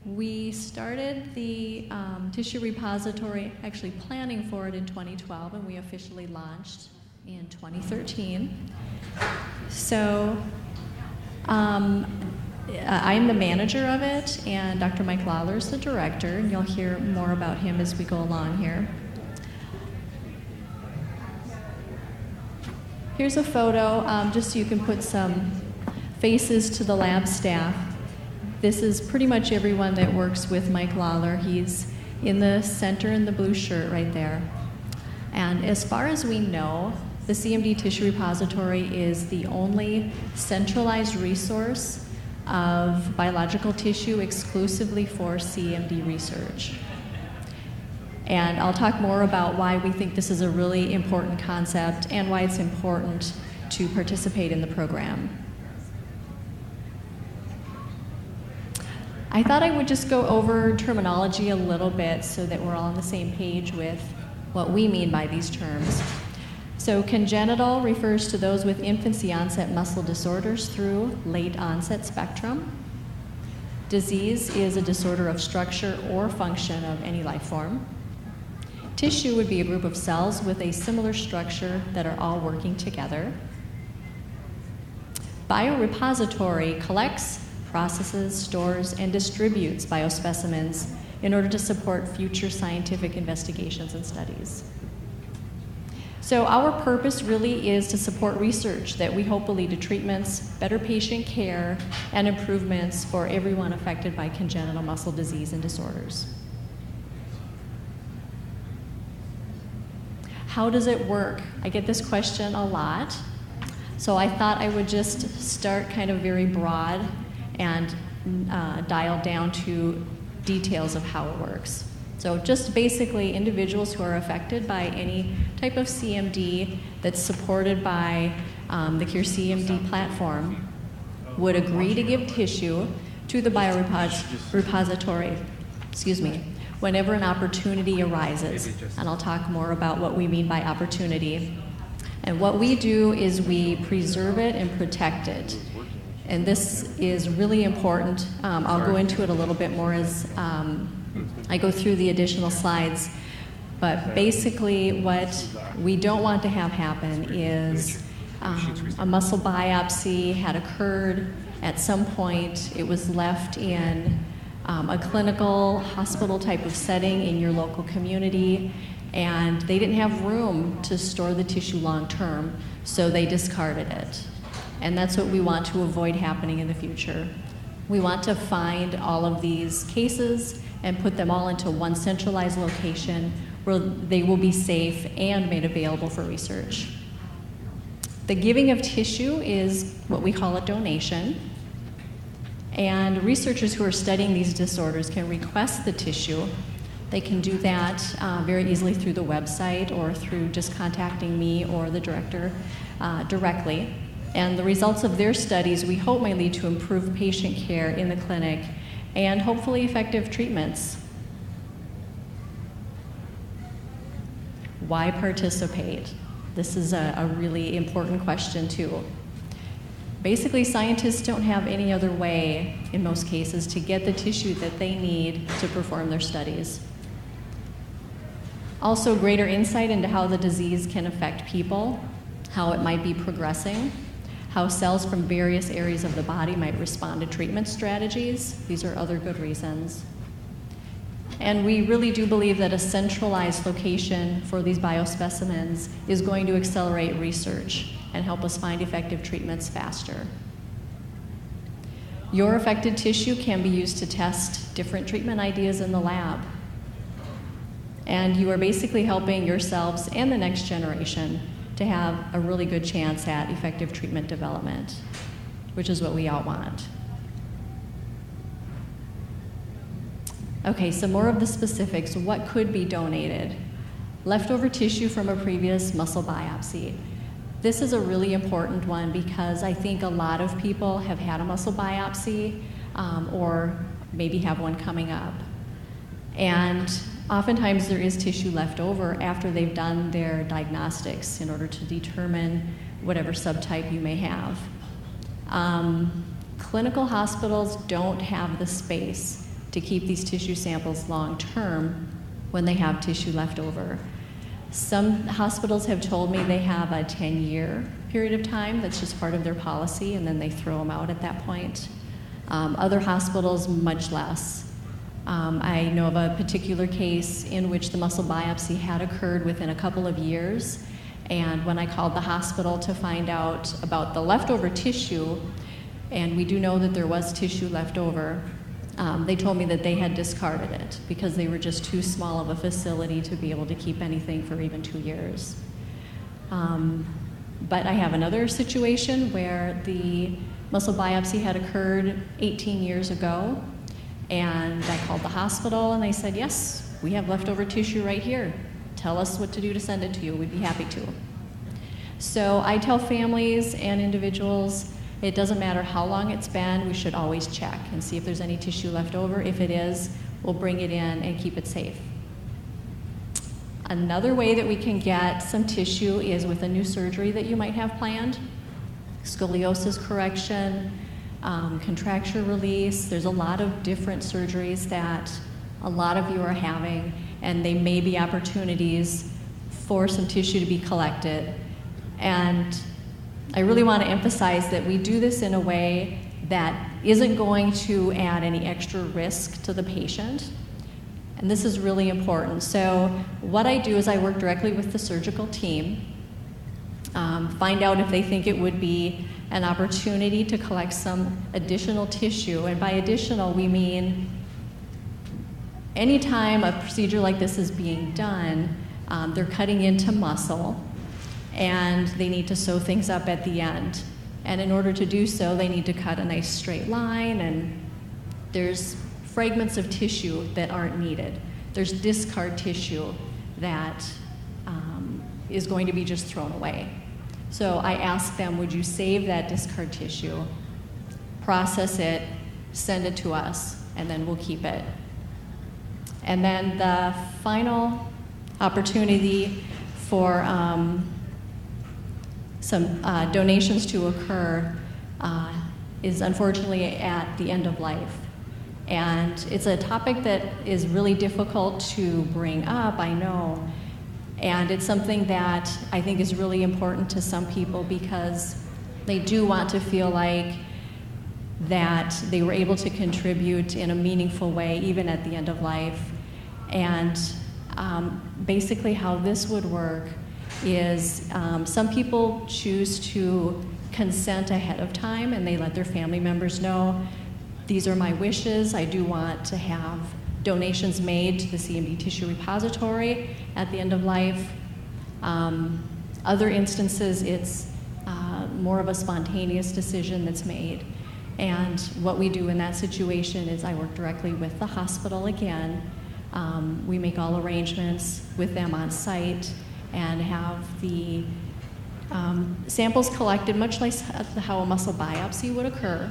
We started the tissue repository, actually planning for it in 2012, and we officially launched in 2013. So I'm the manager of it, and Dr. Mike Lawler is the director, and you'll hear more about him as we go along here. Here's a photo, just so you can put some faces to the lab staff. This is pretty much everyone that works with Mike Lawler. He's in the center in the blue shirt right there. And as far as we know, the CMD Tissue Repository is the only centralized resource of biological tissue exclusively for CMD research. And I'll talk more about why we think this is a really important concept and why it's important to participate in the program. I thought I would just go over terminology a little bit so that we're all on the same page with what we mean by these terms. So congenital refers to those with infancy onset muscle disorders through late onset spectrum. Disease is a disorder of structure or function of any life form. Tissue would be a group of cells with a similar structure that are all working together. Biorepository collects, processes, stores, and distributes biospecimens in order to support future scientific investigations and studies. So our purpose really is to support research that we hope will lead to treatments, better patient care, and improvements for everyone affected by congenital muscle disease and disorders. How does it work? I get this question a lot. So I thought I would just start kind of very broad and dial down to details of how it works. So just basically individuals who are affected by any type of CMD that's supported by the Cure CMD platform would agree to give tissue to the biorepository, whenever an opportunity arises. And I'll talk more about what we mean by opportunity. And what we do is we preserve it and protect it. And this is really important. I'll go into it a little bit more as I go through the additional slides. But basically what we don't want to have happen is a muscle biopsy had occurred at some point. It was left in a clinical hospital type of setting in your local community, and they didn't have room to store the tissue long term, so they discarded it. And that's what we want to avoid happening in the future. We want to find all of these cases and put them all into one centralized location where they will be safe and made available for research. The giving of tissue is what we call a donation. And researchers who are studying these disorders can request the tissue. They can do that very easily through the website or through just contacting me or the director directly. And the results of their studies, we hope, may lead to improved patient care in the clinic and hopefully effective treatments. Why participate? This is a really important question, too. Basically, scientists don't have any other way, in most cases, to get the tissue that they need to perform their studies. Also, greater insight into how the disease can affect people, how it might be progressing, how cells from various areas of the body might respond to treatment strategies. These are other good reasons. And we really do believe that a centralized location for these biospecimens is going to accelerate research and help us find effective treatments faster. Your affected tissue can be used to test different treatment ideas in the lab. And you are basically helping yourselves and the next generation to have a really good chance at effective treatment development, which is what we all want. Okay, so more of the specifics. What could be donated? Leftover tissue from a previous muscle biopsy. This is a really important one because I think a lot of people have had a muscle biopsy or maybe have one coming up. And oftentimes there is tissue left over after they've done their diagnostics in order to determine whatever subtype you may have. Clinical hospitals don't have the space to keep these tissue samples long-term when they have tissue left over. Some hospitals have told me they have a 10-year period of time that's just part of their policy, and then they throw them out at that point. Other hospitals, much less. I know of a particular case in which the muscle biopsy had occurred within a couple of years, and when I called the hospital to find out about the leftover tissue, and we do know that there was tissue left over, they told me that they had discarded it because they were just too small of a facility to be able to keep anything for even 2 years. But I have another situation where the muscle biopsy had occurred 18 years ago, and I called the hospital and they said, yes, we have leftover tissue right here. Tell us what to do to send it to you. We'd be happy to. So I tell families and individuals, it doesn't matter how long it's been, we should always check and see if there's any tissue left over. If it is, we'll bring it in and keep it safe. Another way that we can get some tissue is with a new surgery that you might have planned. Scoliosis correction, contracture release. There's a lot of different surgeries that a lot of you are having, and they may be opportunities for some tissue to be collected. And I really want to emphasize that we do this in a way that isn't going to add any extra risk to the patient. And this is really important. So what I do is I work directly with the surgical team, find out if they think it would be an opportunity to collect some additional tissue. And by additional, we mean anytime a procedure like this is being done, they're cutting into muscle, and they need to sew things up at the end. And in order to do so, they need to cut a nice straight line, and there's fragments of tissue that aren't needed. There's discard tissue that is going to be just thrown away. So I ask them, would you save that discard tissue, process it, send it to us, and then we'll keep it. And then the final opportunity for some donations to occur is unfortunately at the end of life. And it's a topic that is really difficult to bring up, I know. And it's something that I think is really important to some people because they do want to feel like that they were able to contribute in a meaningful way, even at the end of life. And basically how this would work is some people choose to consent ahead of time, and they let their family members know, these are my wishes. I do want to have donations made to the CMD Tissue Repository at the end of life. Other instances, it's more of a spontaneous decision that's made. And what we do in that situation is I work directly with the hospital again. We make all arrangements with them on site and have the samples collected, much like how a muscle biopsy would occur.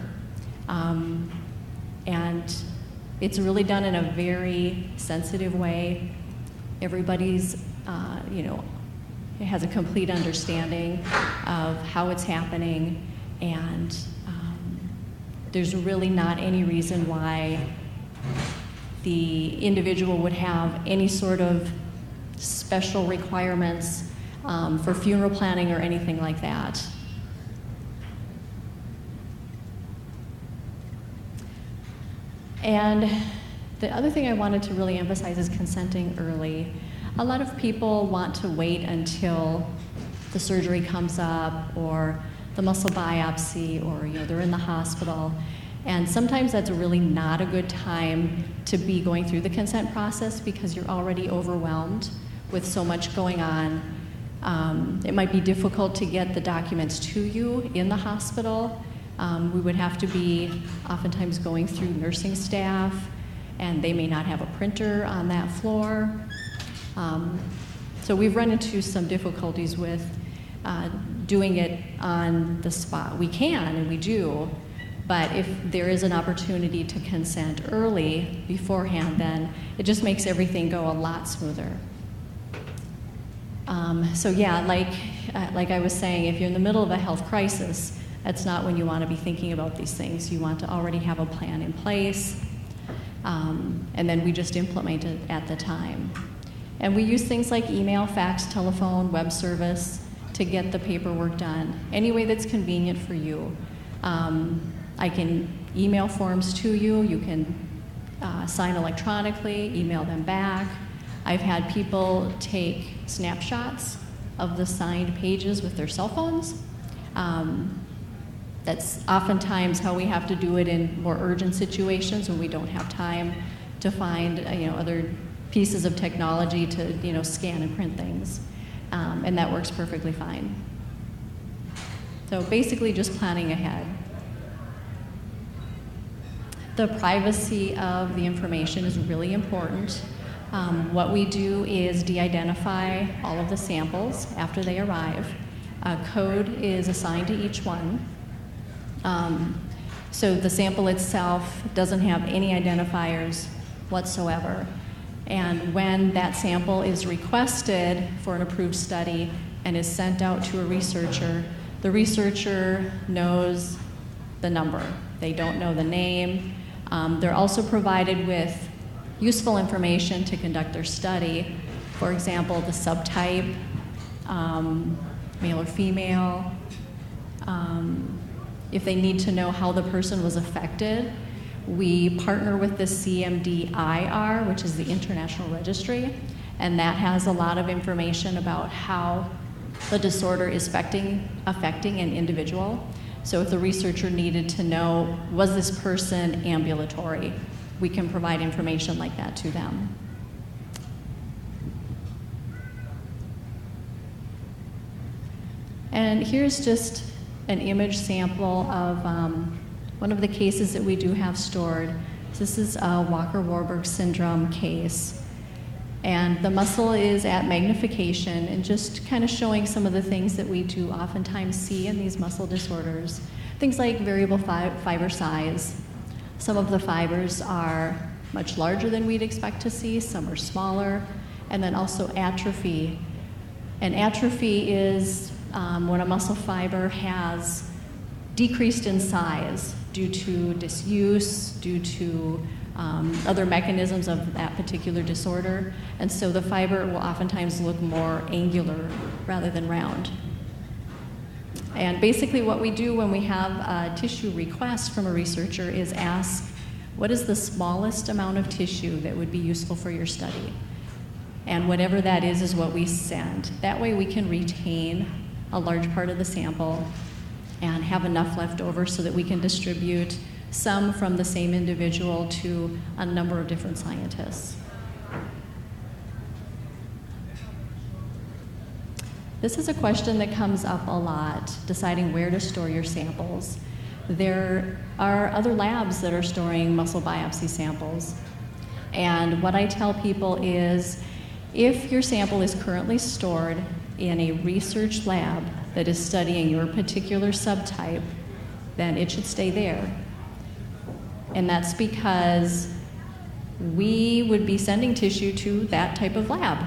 And it's really done in a very sensitive way. Everybody's, has a complete understanding of how it's happening, and there's really not any reason why the individual would have any sort of special requirements for funeral planning or anything like that. And the other thing I wanted to really emphasize is consenting early. A lot of people want to wait until the surgery comes up or the muscle biopsy, or they're in the hospital. And sometimes that's really not a good time to be going through the consent process because you're already overwhelmed with so much going on. It might be difficult to get the documents to you in the hospital. We would have to be oftentimes going through nursing staff, and they may not have a printer on that floor. So we've run into some difficulties with doing it on the spot. We can, and we do, but if there is an opportunity to consent early beforehand, then it just makes everything go a lot smoother. So yeah, like I was saying, if you're in the middle of a health crisis, that's not when you want to be thinking about these things. You want to already have a plan in place. and then we just implement it at the time. And we use things like email, fax, telephone, web service to get the paperwork done, any way that's convenient for you. I can email forms to you. You can sign electronically, email them back. I've had people take snapshots of the signed pages with their cell phones. That's oftentimes how we have to do it in more urgent situations when we don't have time to find other pieces of technology to scan and print things, and that works perfectly fine. So basically just planning ahead. The privacy of the information is really important. What we do is de-identify all of the samples after they arrive. A code is assigned to each one. So the sample itself doesn't have any identifiers whatsoever. And when that sample is requested for an approved study and is sent out to a researcher, the researcher knows the number. They don't know the name. They're also provided with useful information to conduct their study. For example, the subtype, male or female. If they need to know how the person was affected, we partner with the CMD IR, which is the International Registry, and that has a lot of information about how the disorder is affecting an individual. So if the researcher needed to know, was this person ambulatory, we can provide information like that to them. And here's just an image sample of one of the cases that we do have stored. This is a Walker-Warburg syndrome case. And the muscle is at magnification, and just kind of showing some of the things that we do oftentimes see in these muscle disorders. Things like variable fiber size. Some of the fibers are much larger than we'd expect to see, some are smaller, and then also atrophy. And atrophy is when a muscle fiber has decreased in size due to disuse, due to other mechanisms of that particular disorder. And so the fiber will oftentimes look more angular rather than round. And basically what we do when we have a tissue request from a researcher is ask, what is the smallest amount of tissue that would be useful for your study? And whatever that is what we send. That way we can retain a large part of the sample and have enough left over so that we can distribute some from the same individual to a number of different scientists. This is a question that comes up a lot, deciding where to store your samples. There are other labs that are storing muscle biopsy samples. And what I tell people is, if your sample is currently stored in a research lab that is studying your particular subtype, then it should stay there. And that's because we would be sending tissue to that type of lab.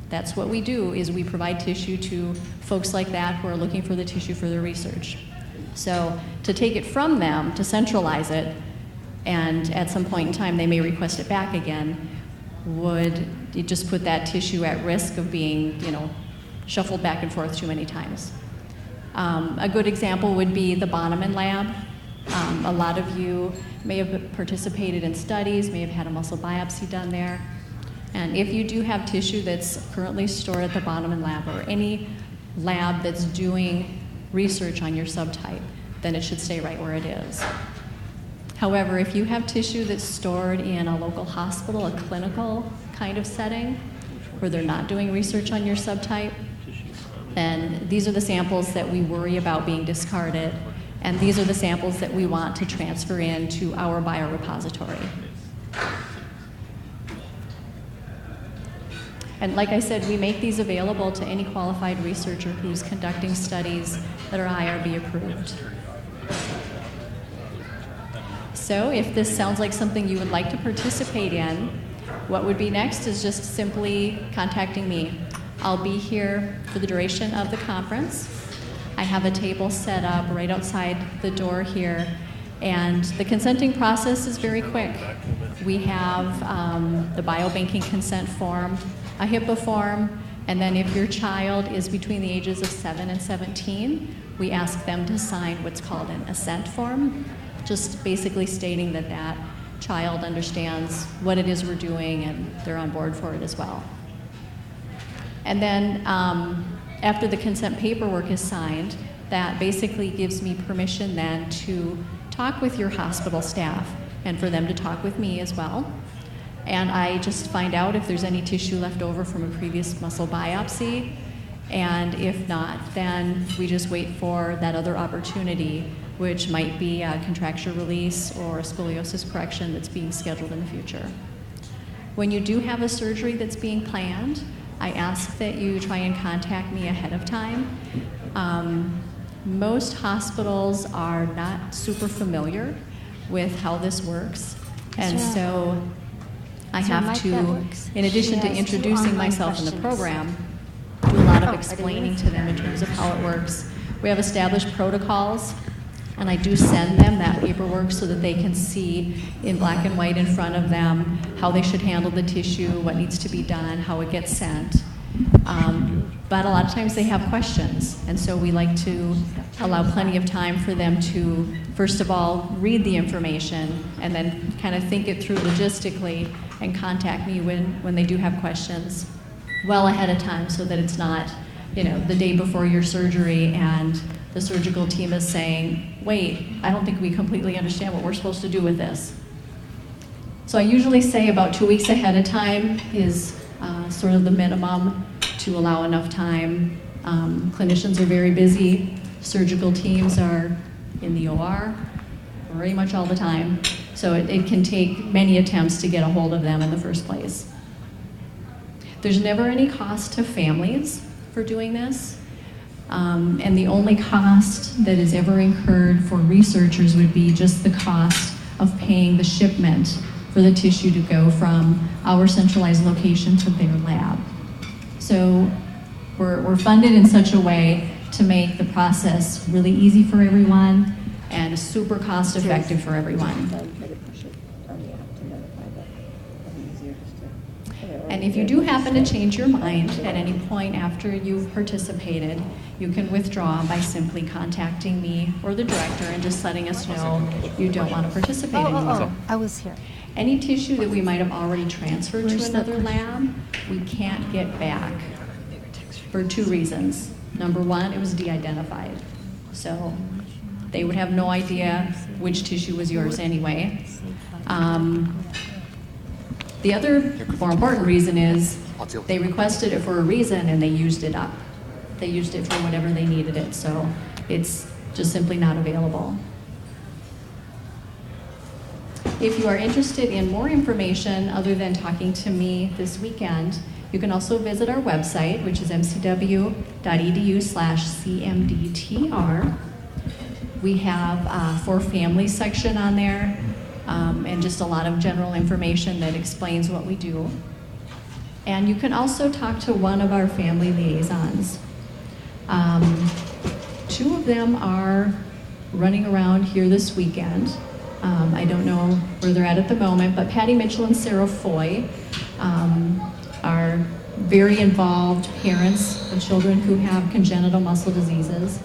That's what we do, is we provide tissue to folks like that who are looking for the tissue for their research. So to take it from them, to centralize it, and at some point in time they may request it back again, would it just put that tissue at risk of being, shuffled back and forth too many times. A good example would be the Bonneman lab. A lot of you may have participated in studies, may have had a muscle biopsy done there. And if you do have tissue that's currently stored at the Bonneman lab or any lab that's doing research on your subtype, then it should stay right where it is. However, if you have tissue that's stored in a local hospital, a clinical kind of setting, where they're not doing research on your subtype, then these are the samples that we worry about being discarded, and these are the samples that we want to transfer into our biorepository. And like I said, we make these available to any qualified researcher who's conducting studies that are IRB approved. So if this sounds like something you would like to participate in, what would be next is just simply contacting me. I'll be here for the duration of the conference. I have a table set up right outside the door here, And the consenting process is very quick. We have the biobanking consent form, a HIPAA form, and then if your child is between the ages of 7 and 17, we ask them to sign what's called an assent form, just basically stating that that child understands what it is we're doing and they're on board for it as well. And then after the consent paperwork is signed, that basically gives me permission then to talk with your hospital staff and for them to talk with me as well. And I just find out if there's any tissue left over from a previous muscle biopsy, and if not, then we just wait for that other opportunity, which might be a contracture release or a scoliosis correction that's being scheduled in the future. When you do have a surgery that's being planned, I ask that you try and contact me ahead of time. Most hospitals are not super familiar with how this works, and so I have to, in addition to introducing myself in the program, do a lot of explaining to them in terms of how it works. We have established protocols, and I do send them that paperwork so that they can see in black and white in front of them how they should handle the tissue, what needs to be done, how it gets sent. But a lot of times they have questions, and so we like to allow plenty of time for them to, first of all, read the information and then kind of think it through logistically and contact me when they do have questions well ahead of time, so that it's not, you know, the day before your surgery and the surgical team is saying, wait, I don't think we completely understand what we're supposed to do with this. So I usually say about 2 weeks ahead of time is sort of the minimum to allow enough time. Clinicians are very busy. Surgical teams are in the OR pretty much all the time. So it can take many attempts to get a hold of them in the first place. There's never any cost to families for doing this. And the only cost that is ever incurred for researchers would be just the cost of paying the shipment for the tissue to go from our centralized location to their lab. So we're funded in such a way to make the process really easy for everyone and super cost effective for everyone. And if you do happen to change your mind at any point after you've participated, you can withdraw by simply contacting me or the director and just letting us know you don't want to participate anymore. I was here. Any tissue that we might have already transferred to another lab, we can't get back for 2 reasons. Number one, it was de-identified. So they would have no idea which tissue was yours anyway. The other more important reason is they requested it for a reason and they used it up. They used it for whatever they needed it, so it's just simply not available. If you are interested in more information other than talking to me this weekend, you can also visit our website, which is mcw.edu/cmdtr. We have a for families section on there, and just a lot of general information that explains what we do. And you can also talk to one of our family liaisons. 2 of them are running around here this weekend. I don't know where they're at the moment, but Patty Mitchell and Sarah Foy are very involved parents of children who have congenital muscle diseases.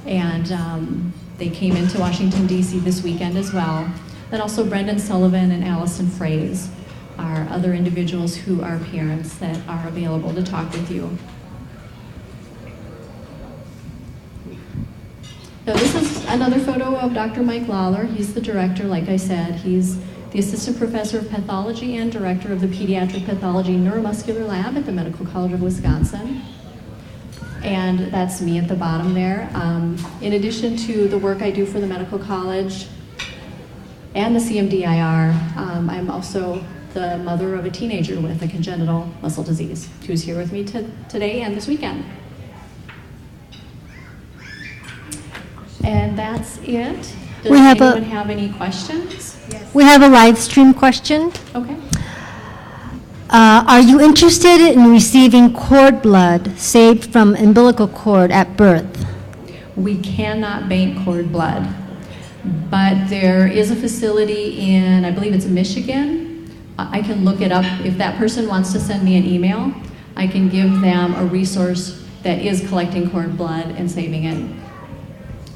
And they came into Washington, D.C. this weekend as well. Then also Brendan Sullivan and Allison Fraze are other individuals who are parents that are available to talk with you. So this is another photo of Dr. Mike Lawler. He's the director, like I said. He's the assistant professor of pathology and director of the pediatric pathology neuromuscular lab at the Medical College of Wisconsin. And that's me at the bottom there. In addition to the work I do for the Medical College and the CMDIR, I'm also the mother of a teenager with a congenital muscle disease who's here with me today and this weekend. And that's it. Does anyone have any questions? Yes. We have a live stream question. Okay. Are you interested in receiving cord blood saved from umbilical cord at birth? We cannot bank cord blood. but there is a facility in, I believe it's Michigan. I can look it up. If that person wants to send me an email, I can give them a resource that is collecting cord blood and saving it.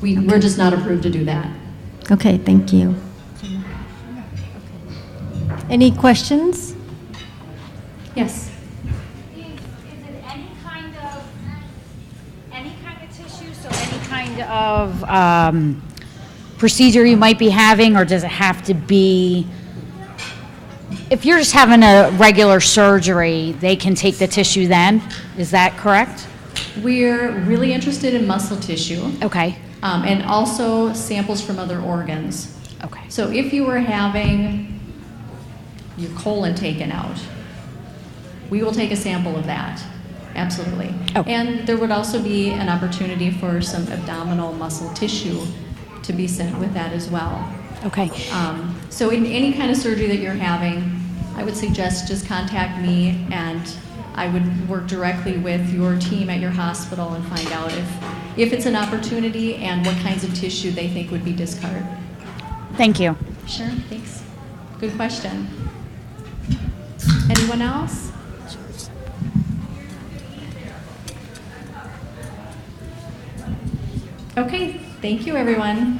We're just not approved to do that. Okay, thank you. Any questions? Yes. Is it any kind of tissue, so any kind of procedure you might be having, or does it have to be, if you're just having a regular surgery, they can take the tissue then? Is that correct? We're really interested in muscle tissue. Okay. And also samples from other organs. Okay. So if you were having your colon taken out, we will take a sample of that, absolutely. Okay. And there would also be an opportunity for some abdominal muscle tissue to be sent with that as well. Okay. So in any kind of surgery that you're having, I would suggest just contact me, and I would work directly with your team at your hospital and find out if it's an opportunity and what kinds of tissue they think would be discarded. Thank you. Sure, thanks. Good question. Anyone else? Okay, thank you, everyone.